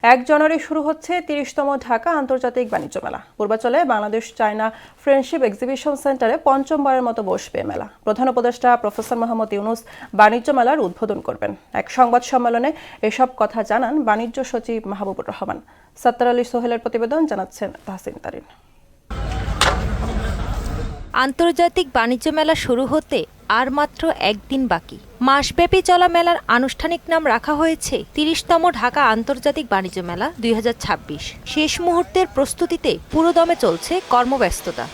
1 জানুয়ারি শুরু হচ্ছে 30তম ঢাকা আন্তর্জাতিক বাণিজ্য মেলা। পূর্বাচলে বাংলাদেশ চায়না ফ্রেন্ডশিপ এক্সিবিশন সেন্টারে পঞ্চমবারের মতো বসবে মেলা। প্রধান উপদেষ্টা প্রফেসর মোহাম্মদ ইউনুস বাণিজ্য মেলার উদ্বোধন করবেন। এক সংবাদ সম্মেলনে এসব কথা জানান বাণিজ্য সচিব মাহবুবুর রহমান। সত্তার আলী সোহেলের প্রতিবেদন, জানাচ্ছেন তাহসিন তারিন। আন্তর্জাতিক বাণিজ্য মেলা শুরু হতে আর মাত্র একদিন বাকি। মাসব্যাপী চলা মেলার আনুষ্ঠানিক নাম রাখা হয়েছে 30তম ঢাকা আন্তর্জাতিক বাণিজ্য মেলা 2026। শেষ মুহূর্তের প্রস্তুতিতে পুরোদমে চলছে কর্মব্যস্ততা।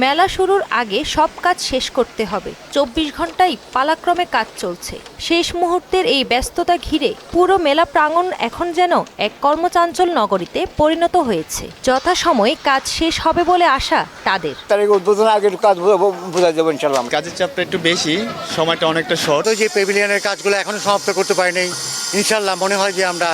মেলা শুরুর আগে সব কাজ শেষ করতে হবে। 24 ঘন্টাই পালাক্রমে কাজ চলছে। শেষ মুহূর্তের এই ব্যস্ততা ঘিরে পুরো মেলা প্রাঙ্গণ এখন যেন এক কর্মচাঞ্চল নগরীতে পরিণত হয়েছে। যথাসময়ে কাজ শেষ হবে বলে আশা তাদের। উদ্বোধনের আগে কাজ বোঝা যাবে ইনশাআল্লাহ। কাজের চাপটা একটু বেশি, সময়টা অনেকটা শর্ট। যে প্যাভিলিয়নের কাজগুলো এখনো সমাপ্ত করতে পারিনি, ইনশাআল্লাহ মনে হয় যে আমরা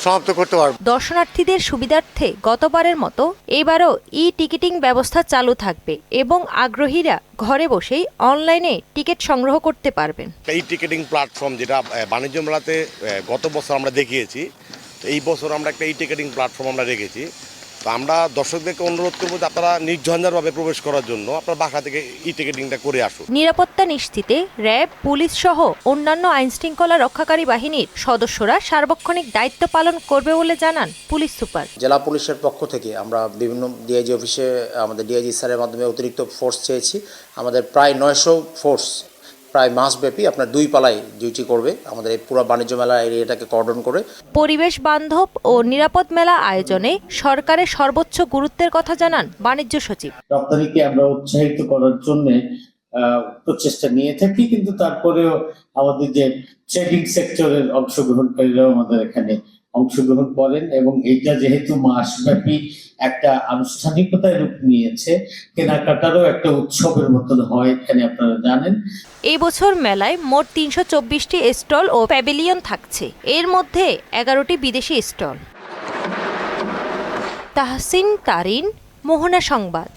সমাপ্ত করতে পারব। দর্শনার্থীদের সুবিধার্থে গতবারের মতো এবারও টিকিটিং ব্যবস্থা চালু থাকবে এবং আগ্রহীরা ঘরে বসেই অনলাইনে টিকিট সংগ্রহ করতে পারবেন। এই টিকিটিং প্ল্যাটফর্ম যেটা বাণিজ্য মেলাতে গত বছর আমরা দেখিয়েছি, এই বছর আমরা একটা টিকিটিং প্ল্যাটফর্ম আমরা রেখেছি। তো আমরা দর্শকদেরকে অনুরোধ করবো যে আপনারা নির্ঝঞ্ঝাটভাবে প্রবেশ করার জন্য আপনার বাসা থেকে টিকিটিংটা করে আসুন। নিরাপত্তা নিশ্চিতে র্যাব, পুলিশ সহ অন্যান্য আইনশৃঙ্খলা রক্ষাকারী বাহিনীর সদস্যরা সার্বক্ষণিক দায়িত্ব পালন করবে বলে জানান পুলিশ সুপার। জেলা পুলিশের পক্ষ থেকে আমরা বিভিন্ন ডিআইজি অফিসে আমাদের ডিআইজি স্যারের মাধ্যমে অতিরিক্ত ফোর্স চেয়েছি। আমাদের প্রায় 900 ফোর্স প্রায় মাসব্যাপী আপনার 2 পালায় ডিউটি করবে আমাদের এই পুরো বাণিজ্য মেলা এরিয়াটাকে কর্ডন করে। পরিবেশ বান্ধব ও নিরাপদ মেলা আয়োজনে সরকারের সর্বোচ্চ গুরুত্বের কথা জানান বাণিজ্য সচিব। রপ্তানিকে আমরা উৎসাহিত করার জন্য প্রচেষ্টা নিয়ে থাকি, কিন্তু তারপরেও আমাদের যে ট্রেডিং সেক্টরের অংশগ্রহণকারীরাও আমাদের এখানে অংশগ্রহণ করেন এবং এটা যেহেতু মাসব্যাপী একটা আনুষ্ঠানিকতায় রূপ নিয়েছে, কেনাকাটারও একটা উৎসবের মতন হয় এখানে, আপনারা জানেন। এই বছর মেলায় মোট 324টি স্টল ও প্যাভিলিয়ন থাকছে, এর মধ্যে 11টি বিদেশি স্টল। তাহসিন তারিন, মোহনা সংবাদ।